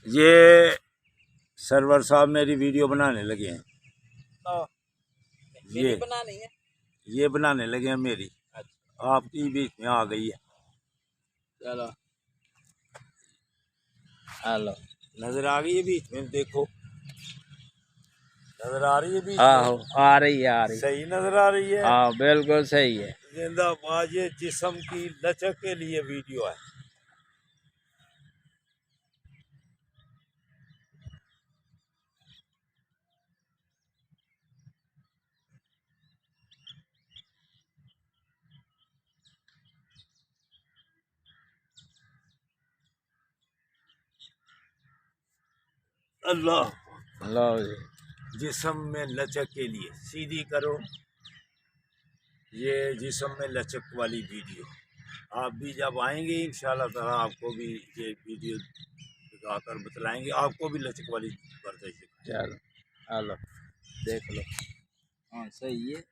ये सरवर साहब मेरी वीडियो बनाने लगे हैं। तो ये बनानी है, ये बनाने लगे हैं मेरी। अच्छा आपकी बीच में आ गई है। चलो हेलो नजर आ गई है बीच में, देखो नजर आ रही है बीच आहो में। आ रही है, आ रही सही नजर आ रही है। हाँ बिल्कुल सही है। जिंदाबाद। ये जिस्म की लचक के लिए वीडियो है। अल्लाह लो जी, जिस्म में लचक के लिए सीधी करो। ये जिस्म में लचक वाली वीडियो आप भी जब आएंगे इंशाल्लाह ताला आपको भी ये वीडियो दिखाकर बतलाएंगे, आपको भी लचक वाली वर्जिश। चलो हेलो देख लो, हाँ सही है।